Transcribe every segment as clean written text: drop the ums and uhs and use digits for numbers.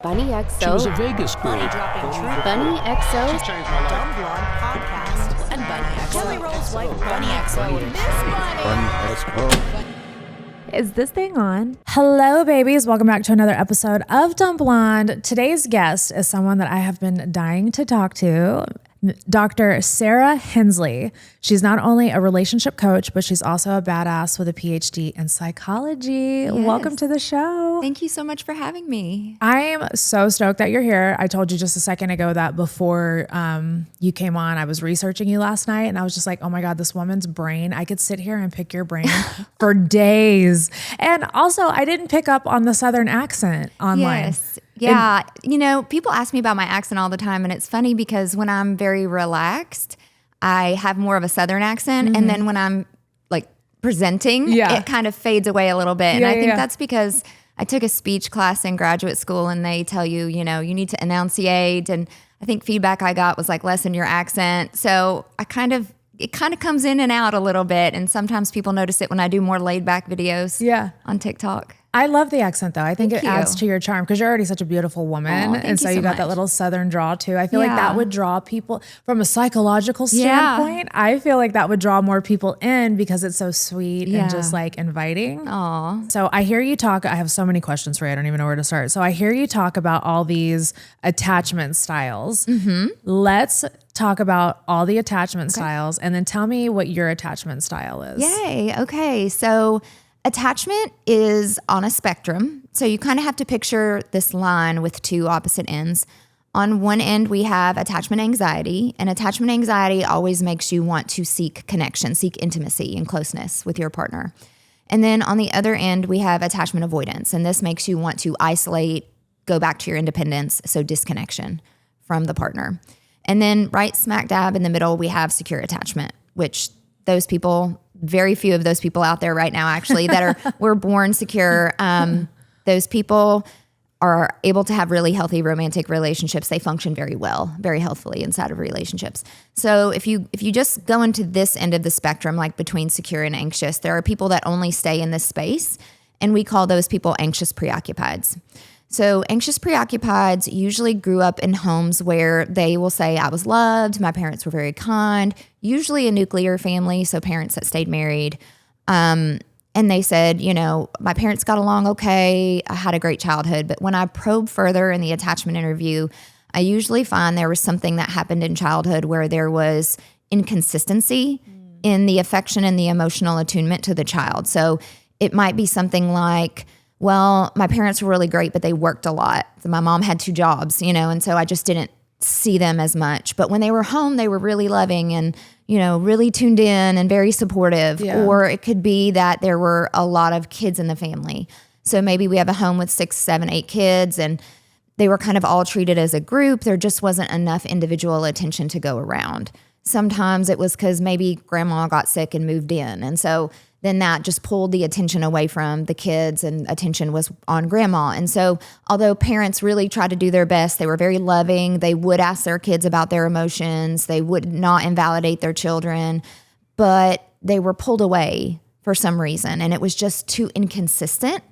Bunnie Xo. She was a Vegas girl. Bunnie Xo. Dumb Blonde Podcast. And Bunnie Xo. Jelly Roll's wife, Bunnie Xo. Miss Bunnie. Is this thing on? Hello, babies. Welcome back to another episode of Dumb Blonde. Today's guest is someone that I have been dying to talk to, Dr. Sarah Hensley. She's not only a relationship coach, but she's also a badass with a PhD in psychology. Yes. Welcome to the show. Thank you so much for having me. I am so stoked that you're here. I told you just a second ago that before you came on, I was researching you last night and I was just like, oh my God, this woman's brain. I could sit here and pick your brain for days. And also, I didn't pick up on the Southern accent online. Yes. Yeah. You know, people ask me about my accent all the time. And it's funny because when I'm very relaxed, I have more of a Southern accent. And then when I'm like presenting, it kind of fades away a little bit. And I think that's because I took a speech class in graduate school and they tell you, you know, you need to enunciate. And I think feedback I got was like, lessen your accent. So it kind of comes in and out a little bit. And sometimes people notice it when I do more laid back videos on TikTok. I love the accent though. I think Thank it you. adds to your charm because you're already such a beautiful woman. Thank And so you you so got that much. little Southern draw too. I feel like that would draw people from a psychological standpoint. I feel like that would draw more people in because it's so sweet and just like inviting. Aw. So I hear you talk. I have so many questions for you. I don't even know where to start. So I hear you talk about all these attachment styles. Let's talk about all the attachment styles and then tell me what your attachment style is. Yay. Okay. So attachment is on a spectrum. So you kind of have to picture this line with two opposite ends. On one end, we have attachment anxiety, and attachment anxiety always makes you want to seek connection, seek intimacy and closeness with your partner. And then on the other end, we have attachment avoidance, and this makes you want to isolate, go back to your independence, so disconnection from the partner. And then right smack dab in the middle, we have secure attachment, which those people, very few of those people out there right now actually that were born secure. Those people are able to have really healthy romantic relationships. They function very well, very healthfully inside of relationships. So if you just go into this end of the spectrum, like between secure and anxious, there are people that only stay in this space, and we call those people anxious preoccupieds. So anxious preoccupieds usually grew up in homes where they will say, I was loved, my parents were very kind, usually a nuclear family, so parents that stayed married. And they said, you know, my parents got along okay, I had a great childhood. But when I probe further in the attachment interview, I usually find there was something that happened in childhood where there was inconsistency in the affection and the emotional attunement to the child. So it might be something like, well, my parents were really great, but they worked a lot. So my mom had 2 jobs, you know, and so I just didn't see them as much. But when they were home, they were really loving and, you know, really tuned in and very supportive. Or it could be that there were a lot of kids in the family. So maybe we have a home with 6, 7, 8 kids and they were kind of all treated as a group. There just wasn't enough individual attention to go around. Sometimes it was because maybe grandma got sick and moved in. And so then that just pulled the attention away from the kids and attention was on grandma. And so although parents really tried to do their best, they were very loving, they would ask their kids about their emotions, they would not invalidate their children, but they were pulled away for some reason and it was just too inconsistent.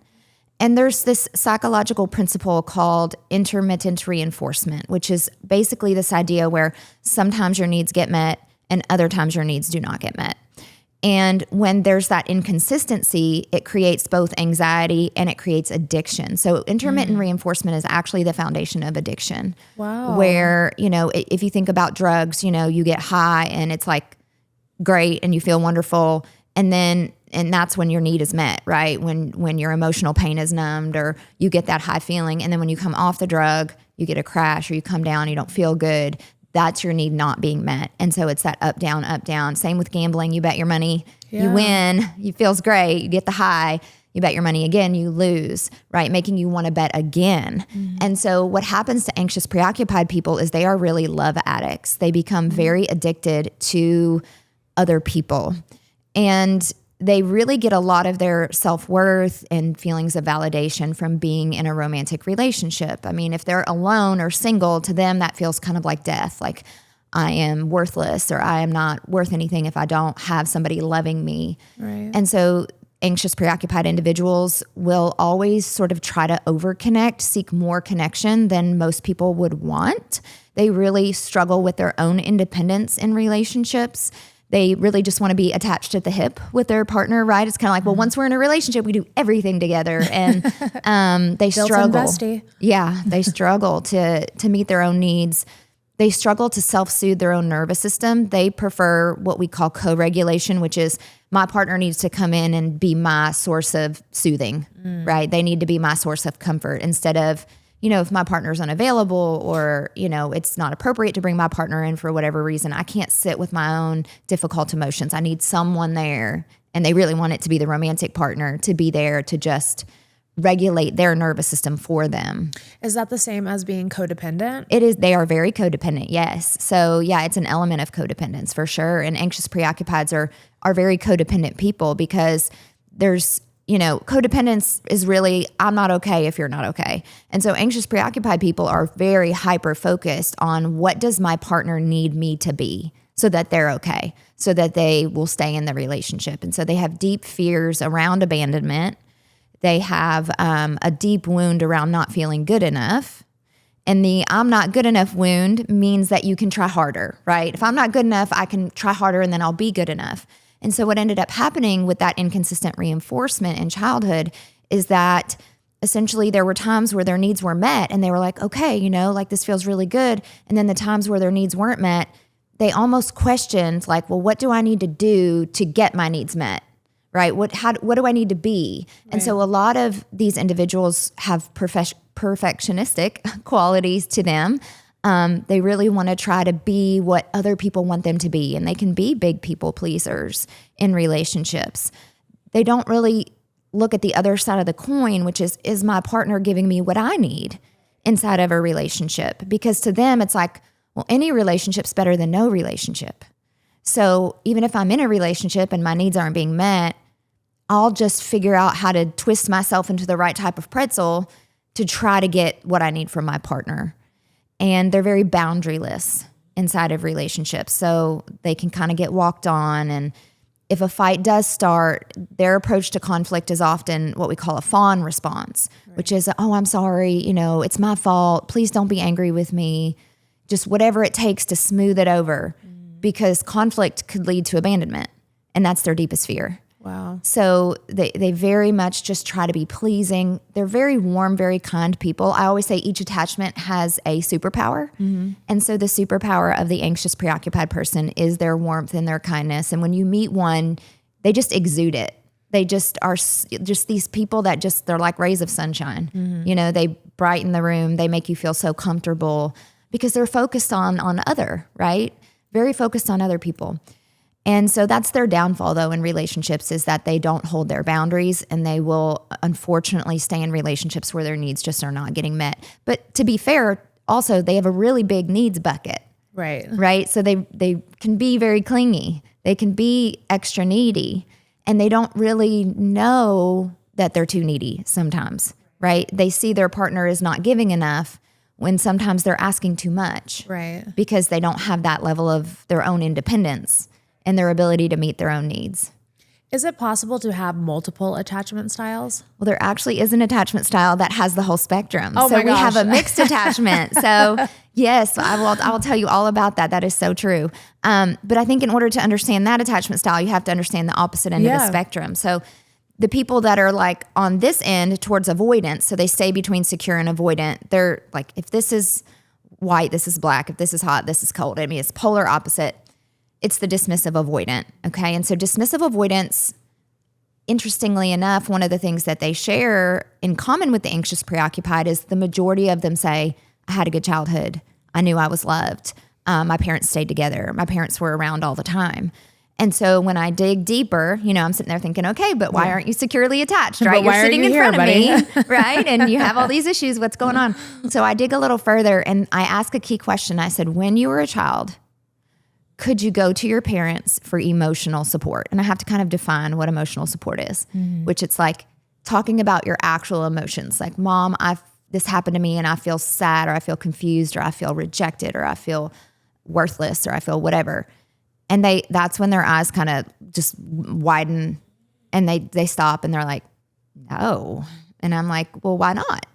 And there's this psychological principle called intermittent reinforcement, which is basically this idea where sometimes your needs get met and other times your needs do not get met. And when there's that inconsistency, it creates both anxiety and it creates addiction. So intermittent reinforcement is actually the foundation of addiction. Wow. Where, you know, if you think about drugs, you know, you get high and it's like great and you feel wonderful. And that's when your need is met, right? When your emotional pain is numbed or you get that high feeling. And then when you come off the drug, you get a crash or you come down, you don't feel good. That's your need not being met. And so it's that up, down, up, down. Same with gambling. You bet your money, you win, it feels great, you get the high. You bet your money again, you lose, right? Making you want to bet again. And so what happens to anxious preoccupied people is they are really love addicts. They become very addicted to other people. And they really get a lot of their self-worth and feelings of validation from being in a romantic relationship. I mean, if they're alone or single, to them, that feels kind of like death. Like, I am worthless or I am not worth anything if I don't have somebody loving me. Right. And so anxious, preoccupied individuals will always sort of try to overconnect, seek more connection than most people would want. They really struggle with their own independence in relationships. They really just want to be attached at the hip with their partner, right? It's kind of like, well, once we're in a relationship, we do everything together, and they struggle. Bestie. Yeah, they struggle to meet their own needs. They struggle to self-soothe their own nervous system. They prefer what we call co-regulation, which is my partner needs to come in and be my source of soothing, right? They need to be my source of comfort instead of, if my partner's unavailable or, it's not appropriate to bring my partner in for whatever reason, I can't sit with my own difficult emotions. I need someone there. And they really want it to be the romantic partner to be there to just regulate their nervous system for them. Is that the same as being codependent? It is. They are very codependent. Yes. So yeah, it's an element of codependence for sure. And anxious preoccupieds are very codependent people because there's, codependence is really, I'm not okay if you're not okay. And so anxious preoccupied people are very hyper focused on what does my partner need me to be so that they're okay, so that they will stay in the relationship. And so they have deep fears around abandonment. They have a deep wound around not feeling good enough. And the I'm not good enough wound means that you can try harder, right? If I'm not good enough, I can try harder and then I'll be good enough. And so what ended up happening with that inconsistent reinforcement in childhood is that essentially there were times where their needs were met and they were like, okay, like this feels really good. And then the times where their needs weren't met, they almost questioned like, well, what do I need to do to get my needs met? Right? What do I need to be? Right. And so a lot of these individuals have perfectionistic qualities to them. They really want to try to be what other people want them to be, and they can be big people pleasers in relationships. They don't really look at the other side of the coin, which is my partner giving me what I need inside of a relationship? Because to them, it's like, well, any relationship's better than no relationship. So even if I'm in a relationship and my needs aren't being met, I'll just figure out how to twist myself into the right type of pretzel to try to get what I need from my partner. And they're very boundaryless inside of relationships. So they can kind of get walked on. And if a fight does start, their approach to conflict is often what we call a fawn response, which is, oh, I'm sorry, it's my fault. Please don't be angry with me. Just whatever it takes to smooth it over, because conflict could lead to abandonment. And that's their deepest fear. Wow. So they very much just try to be pleasing. They're very warm, very kind people. I always say each attachment has a superpower. Mm-hmm. And so the superpower of the anxious, preoccupied person is their warmth and their kindness. And when you meet one, they just exude it. They just are just these people that they're like rays of sunshine. Mm-hmm. They brighten the room. They make you feel so comfortable because they're focused on other, right? Very focused on other people. And so that's their downfall, though, in relationships, is that they don't hold their boundaries, and they will unfortunately stay in relationships where their needs just are not getting met. But to be fair, also, they have a really big needs bucket. Right. So they can be very clingy. They can be extra needy, and they don't really know that they're too needy sometimes, right? They see their partner is not giving enough when sometimes they're asking too much. Right. Because they don't have that level of their own independence and their ability to meet their own needs. Is it possible to have multiple attachment styles? Well, there actually is an attachment style that has the whole spectrum. Oh so my gosh. We have a mixed attachment. So yes, I will tell you all about that. That is so true. But I think in order to understand that attachment style, you have to understand the opposite end of the spectrum. So the people that are like on this end towards avoidance, so they stay between secure and avoidant, they're like, if this is white, this is black. If this is hot, this is cold. I mean, it's polar opposite. It's the dismissive avoidant, okay? And so dismissive avoidance, interestingly enough, one of the things that they share in common with the anxious preoccupied is the majority of them say, I had a good childhood. I knew I was loved. My parents stayed together. My parents were around all the time. And so when I dig deeper, I'm sitting there thinking, okay, but why aren't you securely attached, right? You're sitting in front of me, right? And you have all these issues. What's going on? So I dig a little further and I ask a key question. I said, when you were a child, could you go to your parents for emotional support? And I have to kind of define what emotional support is, which it's like talking about your actual emotions. Like, Mom, this happened to me and I feel sad, or I feel confused, or I feel rejected, or I feel worthless, or I feel whatever. And that's when their eyes kind of just widen And they stop and they're like, no. And I'm like, well, why not?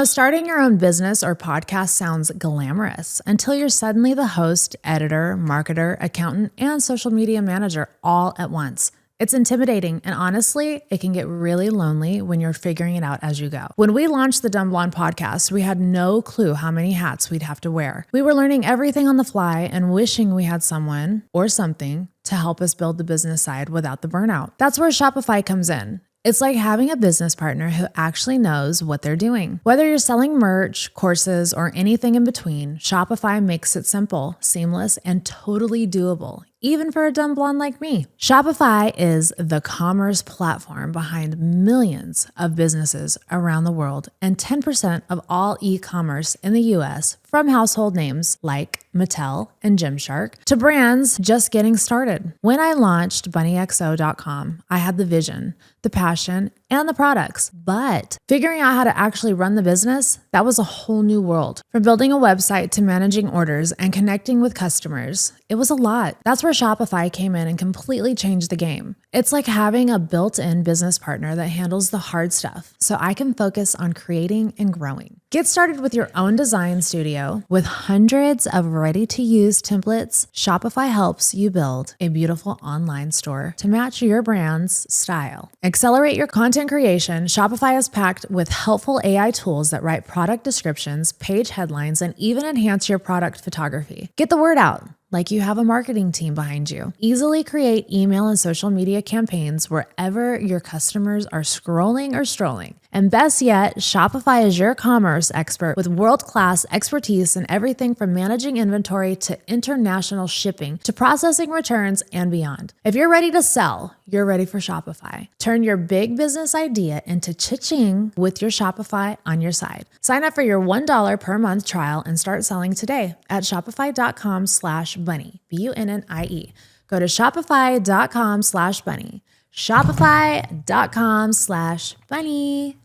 Starting your own business or podcast sounds glamorous until you're suddenly the host, editor, marketer, accountant, and social media manager all at once. It's intimidating, and honestly, it can get really lonely when you're figuring it out as you go. When we launched the Dumb Blonde podcast, we had no clue how many hats we'd have to wear. We were learning everything on the fly and wishing we had someone or something to help us build the business side without the burnout. That's where Shopify comes in. It's like having a business partner who actually knows what they're doing. Whether you're selling merch, courses, or anything in between, Shopify makes it simple, seamless, and totally doable, even for a dumb blonde like me. Shopify is the commerce platform behind millions of businesses around the world and 10% of all e-commerce in the US, from household names like Mattel and Gymshark to brands just getting started. When I launched BUNNIEXO.com, I had the vision, the passion, and the products. But figuring out how to actually run the business, that was a whole new world. From building a website to managing orders and connecting with customers, it was a lot. That's where Shopify came in and completely changed the game. It's like having a built-in business partner that handles the hard stuff, so I can focus on creating and growing. Get started with your own design studio. With hundreds of ready-to-use templates, Shopify helps you build a beautiful online store to match your brand's style. Accelerate your content creation. Shopify is packed with helpful AI tools that write product descriptions, page headlines, and even enhance your product photography. Get the word out like you have a marketing team behind you. Easily create email and social media campaigns wherever your customers are scrolling or strolling. And best yet, Shopify is your commerce expert with world-class expertise in everything from managing inventory to international shipping to processing returns and beyond. If you're ready to sell, you're ready for Shopify. Turn your big business idea into cha-ching with your Shopify on your side. Sign up for your $1 per month trial and start selling today at shopify.com/bunnie, BUNNIE. Go to shopify.com/bunnie. Shopify.com/bunnie.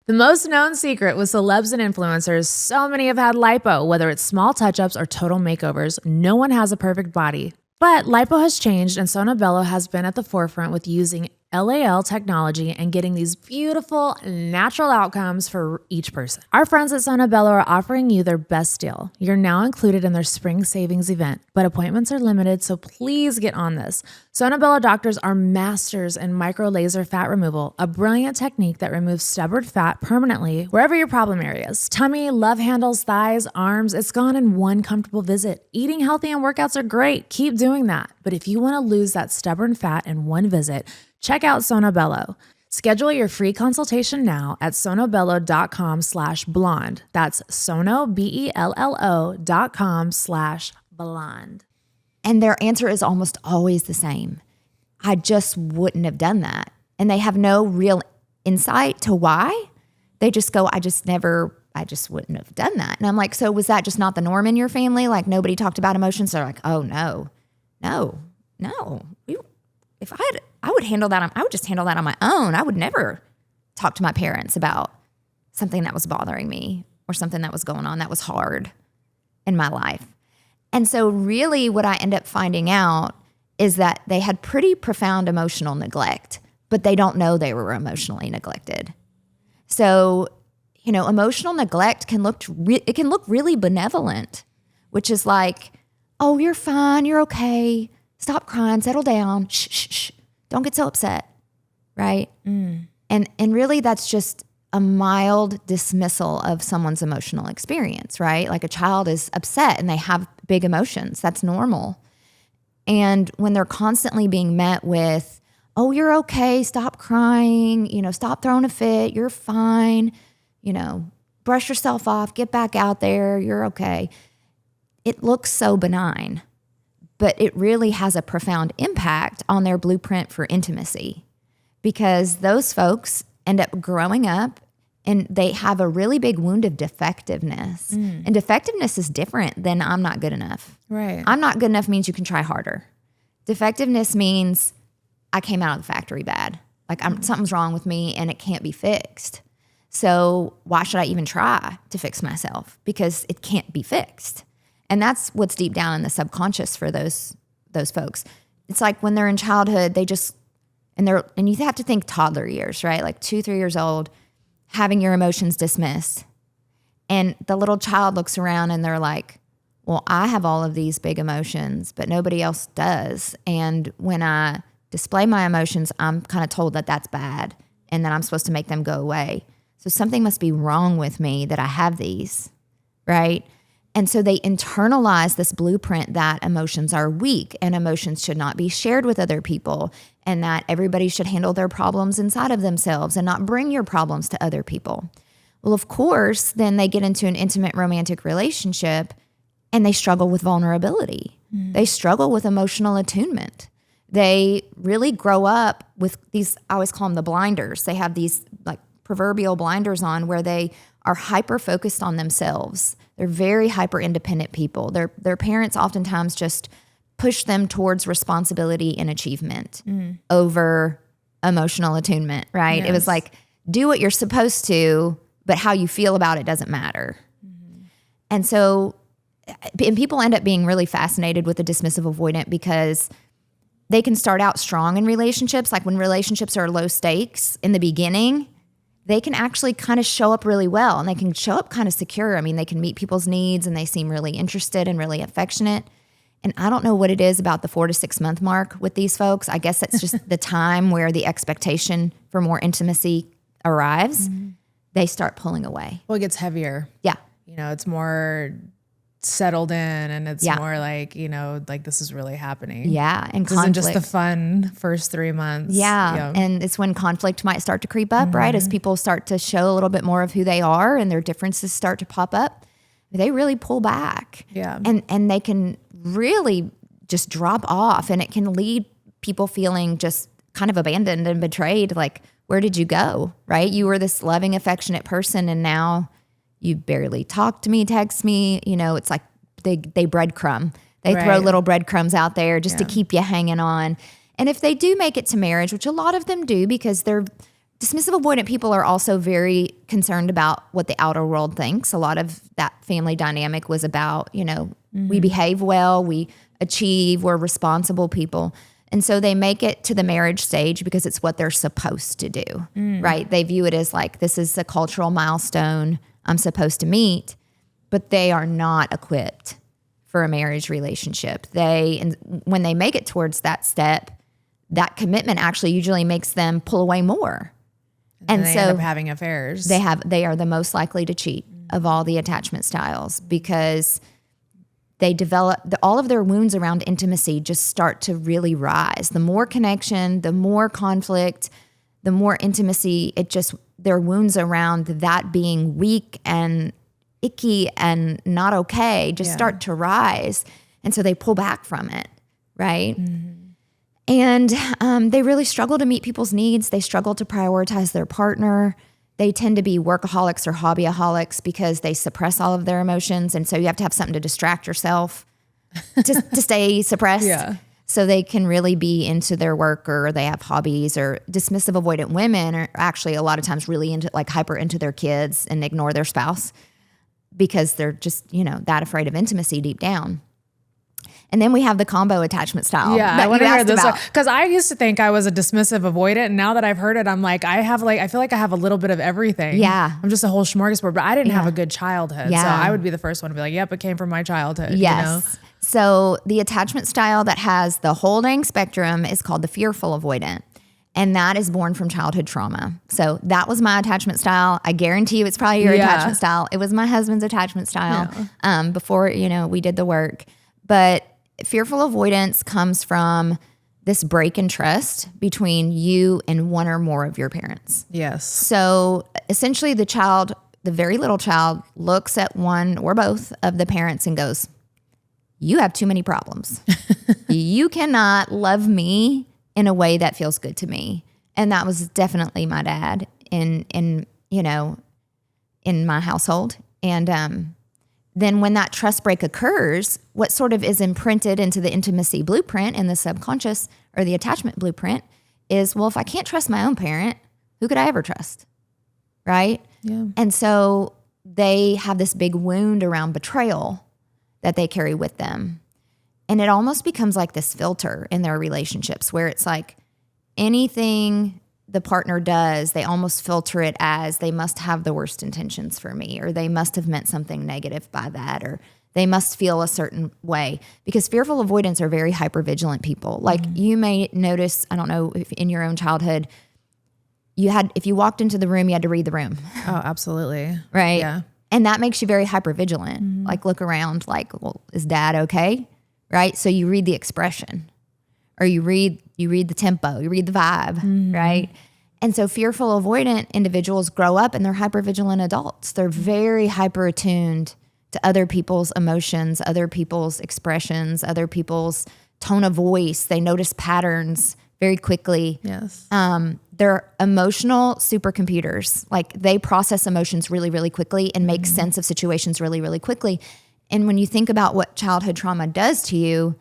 The most known secret with celebs and influencers, so many have had lipo, whether it's small touch-ups or total makeovers. No one has a perfect body. But lipo has changed, and Sono Bello has been at the forefront with using LAL technology and getting these beautiful natural outcomes for each person. Our friends at Sono Bello are offering you their best deal. You're now included in their spring savings event, but appointments are limited, so please get on this. Sono Bello doctors are masters in micro laser fat removal, a brilliant technique that removes stubborn fat permanently wherever your problem areas. Tummy, love handles, thighs, arms, it's gone in one comfortable visit. Eating healthy and workouts are great. Keep doing that. But if you want to lose that stubborn fat in one visit, check out Sono Bello. Schedule your free consultation now at sonobello.com/blonde. That's sonobello.com/blonde. And their answer is almost always the same. I just wouldn't have done that. And they have no real insight to why. They just go, I just wouldn't have done that. And I'm like, so was that just not the norm in your family? Like nobody talked about emotions? They're like, oh no. If I would handle that. I would just handle that on my own. I would never talk to my parents about something that was bothering me or something that was going on that was hard in my life. And so really what I end up finding out is that they had pretty profound emotional neglect, but they don't know they were emotionally neglected. So, emotional neglect can look really benevolent, which is like, oh, you're fine, you're okay, stop crying, settle down, shh, don't get so upset, right? And really that's just a mild dismissal of someone's emotional experience, right? Like a child is upset and they have big emotions. That's normal. And when they're constantly being met with, oh, you're okay, stop crying, stop throwing a fit, you're fine, brush yourself off, get back out there, you're okay. It looks so benign, but it really has a profound impact on their blueprint for intimacy because those folks end up growing up and they have a really big wound of defectiveness. And defectiveness is different than I'm not good enough. Right. I'm not good enough means you can try harder. Defectiveness means I came out of the factory bad. Like something's wrong with me and it can't be fixed. So why should I even try to fix myself? Because it can't be fixed. And that's what's deep down in the subconscious for those folks. it's like when they're in childhood, and you have to think toddler years, right? Like 2-3 years old, having your emotions dismissed. And the little child looks around and they're like, well, I have all of these big emotions, but nobody else does. And when I display my emotions, I'm kind of told that that's bad and that I'm supposed to make them go away. So something must be wrong with me that I have these, right? And so they internalize this blueprint that emotions are weak and emotions should not be shared with other people, and that everybody should handle their problems inside of themselves and not bring your problems to other people. Well, of course, then they get into an intimate romantic relationship and they struggle with vulnerability. They struggle with emotional attunement. They really grow up with these, I always call them the blinders. They have these like proverbial blinders on where they are hyper focused on themselves. They're very hyper independent people. Their parents oftentimes just push them towards responsibility and achievement over emotional attunement, right? Yes. It was like, do what you're supposed to, but how you feel about it doesn't matter. And so, and people end up being really fascinated with the dismissive avoidant because they can start out strong in relationships. Like when relationships are low stakes in the beginning, they can actually kind of show up really well, and they can show up kind of secure. I mean, they can meet people's needs and they seem really interested and really affectionate. And I don't know what it is about the 4 to 6 month mark with these folks. I guess it's just the time where the expectation for more intimacy arrives. They start pulling away. Well, it gets heavier. Yeah. You know, it's more settled in, and it's more like, you know, like this is really happening. Yeah. And This isn't conflict. just the fun first 3 months. Yeah. And it's when conflict might start to creep up, right? As people start to show a little bit more of who they are and their differences start to pop up, they really pull back. Yeah. And they can really just drop off, and it can lead people feeling just kind of abandoned and betrayed. Like, where did you go? Right? You were this loving, affectionate person, and now you barely talk to me, text me. You know, it's like they breadcrumb. They throw little breadcrumbs out there just to keep you hanging on. And if they do make it to marriage, which a lot of them do, because they're dismissive avoidant people are also very concerned about what the outer world thinks. A lot of that family dynamic was about, you know, we behave well, we achieve, we're responsible people. And so they make it to the marriage stage because it's what they're supposed to do, right? They view it as like, this is a cultural milestone I'm supposed to meet, but they are not equipped for a marriage relationship. And when they make it towards that step, that commitment actually usually makes them pull away more. And they end up having affairs. They are the most likely to cheat of all the attachment styles because they develop all of their wounds around intimacy just start to really rise. The more connection, the more conflict, the more intimacy, their wounds around that being weak and icky and not okay just start to rise. And so they pull back from it, right? And they really struggle to meet people's needs. They struggle to prioritize their partner. They tend to be workaholics or hobbyaholics because they suppress all of their emotions. And so you have to have something to distract yourself to stay suppressed. Yeah. So they can really be into their work, or they have hobbies. Or dismissive avoidant women are actually a lot of times really into, like, hyper into their kids and ignore their spouse because they're just, you know, that afraid of intimacy deep down. And then we have the combo attachment style. Yeah, I want to hear this because I used to think I was a dismissive avoidant, and now that I've heard it, I'm like, I feel like I have a little bit of everything. Yeah, I'm just a whole smorgasbord. But I didn't have a good childhood, so I would be the first one to be like, "Yep, it came from my childhood." Yes. You know? So the attachment style that has the whole dang spectrum is called the fearful avoidant. And that is born from childhood trauma. So that was my attachment style. I guarantee you it's probably your attachment style. It was my husband's attachment style before, you know, we did the work. But fearful avoidance comes from this break in trust between you and one or more of your parents. Yes. So essentially the very little child looks at one or both of the parents and goes, you have too many problems. You cannot love me in a way that feels good to me. And that was definitely my dad in my household. And then when that trust break occurs, what sort of is imprinted into the intimacy blueprint in the subconscious, or the attachment blueprint, is, well, if I can't trust my own parent, who could I ever trust? Right? Yeah. And so they have this big wound around betrayal that they carry with them. And it almost becomes like this filter in their relationships where it's like anything the partner does, they almost filter it as they must have the worst intentions for me, or they must have meant something negative by that, or they must feel a certain way. Because fearful avoidants are very hypervigilant people. Like you may notice, I don't know if in your own childhood, if you walked into the room, you had to read the room. Oh, absolutely. Right? Yeah. And that makes you very hypervigilant. Like look around like, well, is dad okay? Right? So you read the expression, or you read the tempo, you read the vibe, right? And so fearful avoidant individuals grow up and they're hypervigilant adults. They're very hyper attuned to other people's emotions, other people's expressions, other people's tone of voice. They notice patterns very quickly. Yes. They're emotional supercomputers. Like they process emotions really, really quickly and make sense of situations really, really quickly. And when you think about what childhood trauma does to you,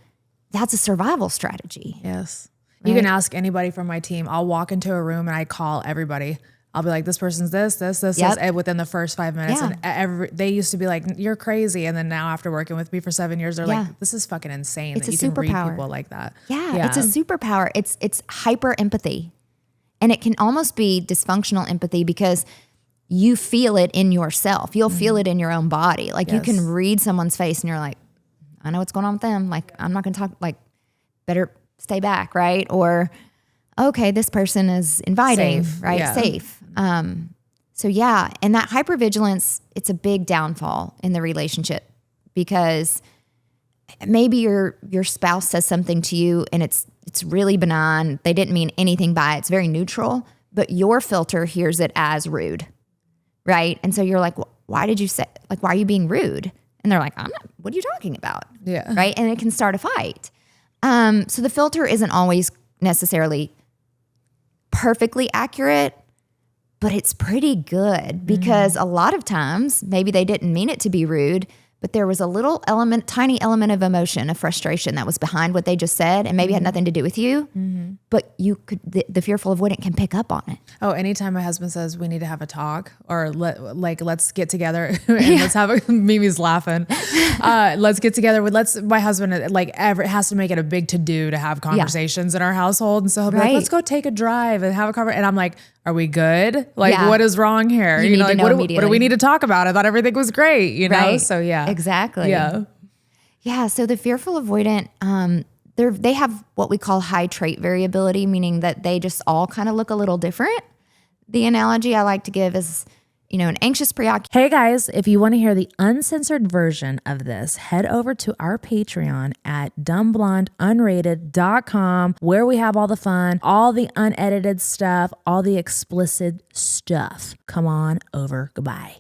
that's a survival strategy. Yes. You can ask anybody from my team. I'll walk into a room and I call everybody. I'll be like, this person's this, and within the first 5 minutes. Yeah. And they used to be like, you're crazy. And then now after working with me for 7 years, they're like, this is fucking insane It's that a you can read superpower. people like that. Yeah, it's a superpower. It's hyper empathy. And it can almost be dysfunctional empathy because you feel it in yourself. You'll feel it in your own body. Like you can read someone's face and you're like, I know what's going on with them. Like, I'm not going to talk, like, better stay back, right? Or, okay, this person is inviting, Safe. right? Yeah. Safe. So yeah, and that hypervigilance, it's a big downfall in the relationship because maybe your spouse says something to you and it's really benign. They didn't mean anything by it. It's very neutral, but your filter hears it as rude, right? And so you're like, why did you say, like, why are you being rude? And they're like, what are you talking about? Yeah. Right? And it can start a fight. So the filter isn't always necessarily perfectly accurate, but it's pretty good because a lot of times maybe they didn't mean it to be rude, but there was a little element, tiny element of emotion, of frustration that was behind what they just said and maybe had nothing to do with you, but you could, the fearful avoidant can pick up on it. Oh, anytime my husband says we need to have a talk or let's get together and let's have Mimi's laughing. Let's get together my husband has to make it a big to-do to have conversations in our household. And so he'll be like, let's go take a drive and have a conversation. And I'm like, are we good? Like, what is wrong here? You need to like, know what do immediately. we need to talk about? I thought everything was great, you know? Right. So yeah. Exactly. Yeah. Yeah. So the fearful avoidant, they have what we call high trait variability, meaning that they just all kind of look a little different. The analogy I like to give is, an anxious preoccupation. Hey guys, if you want to hear the uncensored version of this, head over to our Patreon at dumbblondeunrated.com, where we have all the fun, all the unedited stuff, all the explicit stuff. Come on over. Goodbye.